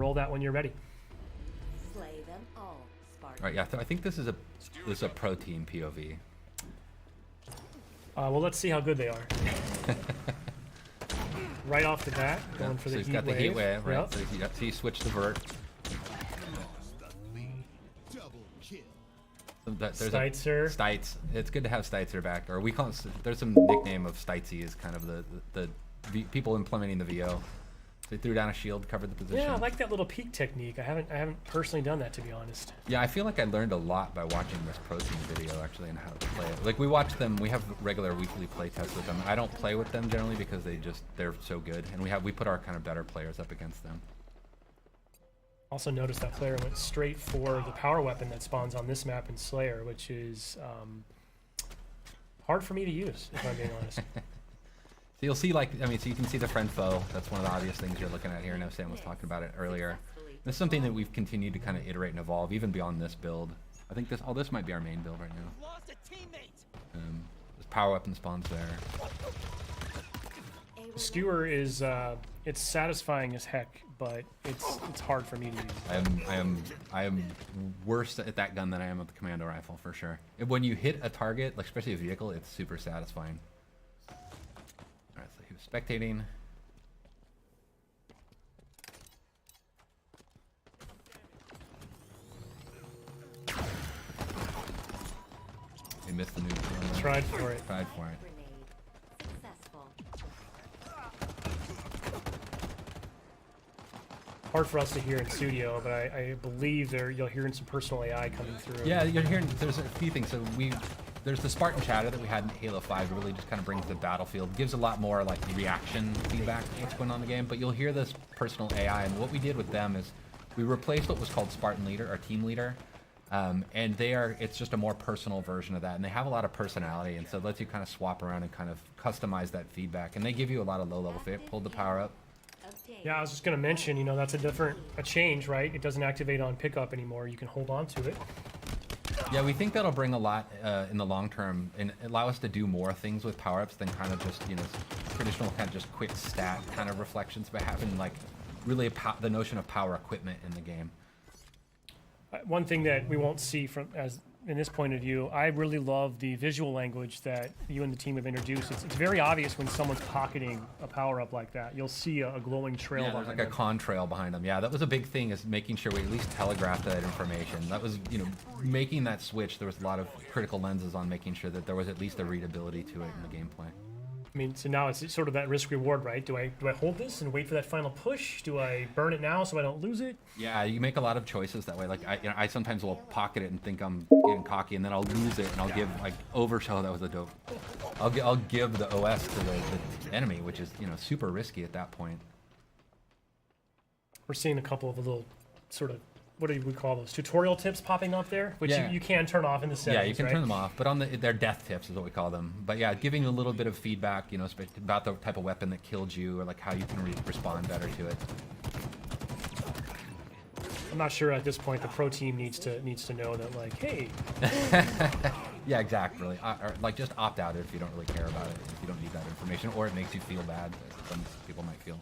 roll that when you're ready. Slay them all, Spartan. All right, yeah, I think this is a pro team POV. Well, let's see how good they are. Right off the bat, going for so the he's heat got the wave. heat wave, right? Yep. So he switched the vert. So there's Steitzer. Steitz. It's good to have Steitzer back, or we call it, there's some nickname of Steitzy is kind of the people implementing the VO. They threw down a shield, covered the position. Yeah, I like that little peek technique. I haven't personally done that, to be honest. Yeah, I feel like I learned a lot by watching this pro team video actually and how to play it. Like we watch them, we have regular weekly play tests with them. I don't play with them generally because they're so good, and we put our kind of better players up against them. Also noticed that player went straight for the power weapon that spawns on this map in Slayer, which is hard for me to use, if I'm being honest. So you'll see, like, I mean, so you can see the friend foe. That's one of the obvious things you're looking at here. I know Sam was talking about it earlier. This is something that we've continued to kind of iterate and evolve, even beyond this build. I think this might be our main build right now. This power weapon spawns there. The skewer is it's satisfying as heck, but it's hard for me to use. I am worse at that gun than I am with the commando rifle for sure. When you hit a target, like especially a vehicle, it's super satisfying. All right, so he was spectating. He missed the new. Tried for it. Tried for it. Hard for us to hear in studio, but I believe you'll hear some personal AI coming through. Yeah, you're hearing. There's a few things. So there's the Spartan chatter that we had in Halo 5. It really just kind of brings the battlefield, gives a lot more like reaction feedback to what's going on in the game. But you'll hear this personal AI, and what we did with them is we replaced what was called Spartan Leader, our team leader, and it's just a more personal version of that, and they have a lot of personality, and so it lets you kind of swap around and kind of customize that feedback, and they give you a lot of low-level fit. Pulled the power up. Yeah, I was just going to mention, you know, that's a change, right? It doesn't activate on pickup anymore. You can hold on to it. Yeah, we think that'll bring a lot in the long term and allow us to do more things with power-ups than kind of just, you know, traditional kind of just quick stat kind of reflections, but having like really the notion of power equipment in the game. One thing that we won't see in this point of view, I really love the visual language that you and the team have introduced. It's very obvious when someone's pocketing a power-up like that. You'll see a glowing trail behind there's like a contrail behind them. Yeah, that was a big thing, is making sure we at least telegraphed that information. That was, you know, making that switch, there was a lot of critical lenses on making sure that there was at least a readability to it in the gameplay. I mean, so now it's sort of that risk-reward, right? Do I hold this and wait for that final push? Do I burn it now so I don't lose it? Yeah, you make a lot of choices that way. Like I sometimes will pocket it and think I'm getting cocky, and then I'll lose it, and I'll give like overshow. That was a dope. I'll give the OS to the enemy, which is, you know, super risky at that point. We're seeing a couple of little sort of, what do we call those, tutorial tips popping up there, which you can turn off in the settings. Yeah, you can turn them off, but on they're death tips is what we call them. But yeah, giving a little bit of feedback, you know, about the type of weapon that killed you, or like how you can respond better to it. I'm not sure at this point the pro team needs to know that, like, hey. Yeah, exactly. Or like just opt out if you don't really care about it, if you don't need that information, or it makes you feel bad, as some people might feel.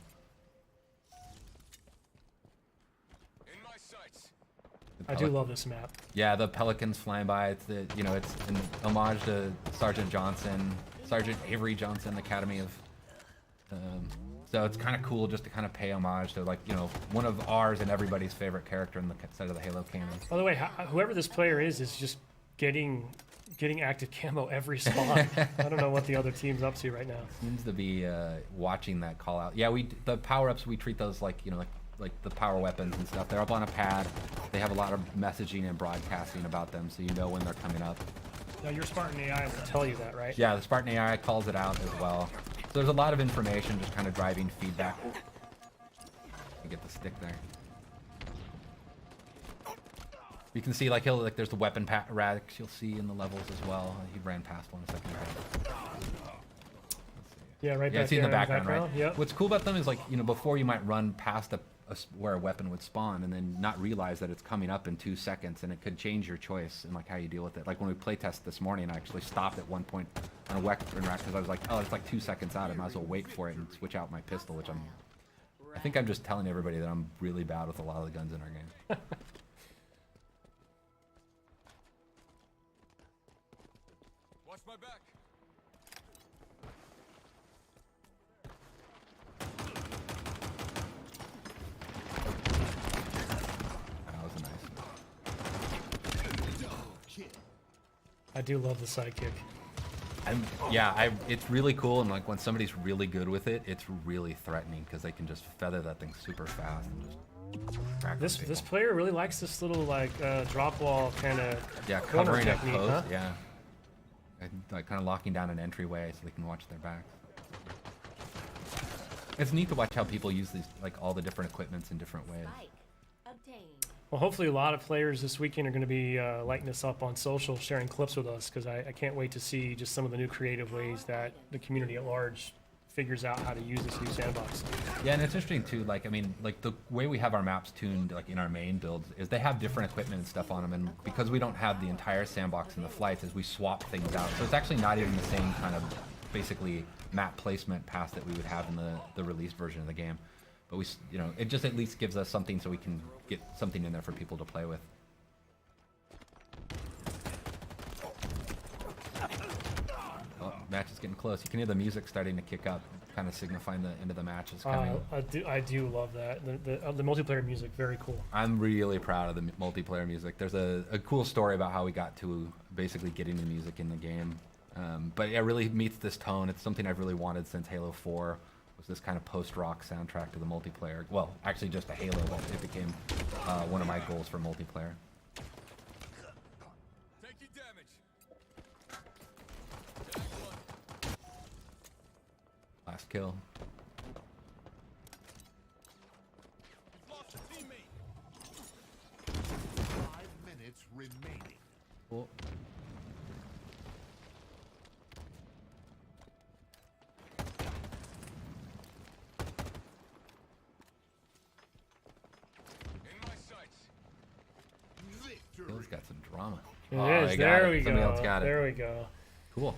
I do love this map. Yeah, the pelicans flying by. It's it's an homage to Sergeant Avery Johnson, Academy of. So it's kind of cool just to kind of pay homage to, like, you know, one of ours and everybody's favorite character in the side of the Halo canon. By the way, whoever this player is just getting active camo every spawn. I don't know what the other team's up to right now. Seems to be watching that call out. Yeah, the power ups, we treat those like, you know, like the power weapons and stuff. They're up on a pad. They have a lot of messaging and broadcasting about them, so you know when they're coming up. Now your Spartan AI will tell you that, right? Yeah, the Spartan AI calls it out as well. So there's a lot of information just kind of driving feedback. You get the stick there. You can see, like, there's the weapon racks you'll see in the levels as well. He ran past one a second ago. Yeah, right back it's in the background, right? Yep. What's cool about them is, like, you know, before you might run past where a weapon would spawn and then not realize that it's coming up in 2 seconds, and it could change your choice and like how you deal with it. Like when we playtest this morning, I actually stopped at one point on a weapon rack because I was like, oh, it's like 2 seconds out. I might as well wait for it and switch out my pistol, which I think I'm just telling everybody that I'm really bad with a lot of the guns in our game. Watch my back. That was a nice. I do love the sidekick. It's really cool, and like when somebody's really good with it, it's really threatening because they can just feather that thing super fast and just crack This people. player really likes this little like drop wall kind of corner covering a technique, post, huh? yeah. And, like kind of locking down an entryway so they can watch their backs. It's neat to watch how people use these, like all the different equipments in different ways. Spike obtained. Well, hopefully a lot of players this weekend are going to be lighting us up on social, sharing clips with us, because I can't wait to see just some of the new creative ways that the community at large figures out how to use this new sandbox. Yeah, and it's interesting too, like, I mean, like the way we have our maps tuned, like in our main builds, is they have different equipment and stuff on them, and because we don't have the entire sandbox in the flights, is we swap things out. So it's actually not even the same kind of, basically, map placement path that we would have in the released version of the game. But we, you know, it just at least gives us something so we can get something in there for people to play with. Oh, match is getting close. You can hear the music starting to kick up, kind of signifying the end of the match is coming. I do love that. The multiplayer music, very cool. I'm really proud of the multiplayer music. There's a cool story about how we got to basically getting the music in the game. But it really meets this tone. It's something I've really wanted since Halo 4. Was this kind of post-rock soundtrack to the multiplayer. Well, actually just a Halo, but it became one of my goals for multiplayer. Taking damage. Last kill. Lost a teammate. 5 minutes remaining. Cool. In my sights. Bill's got some drama. It Oh, is. they got There it. we Somebody go. else got it. There we go. Cool.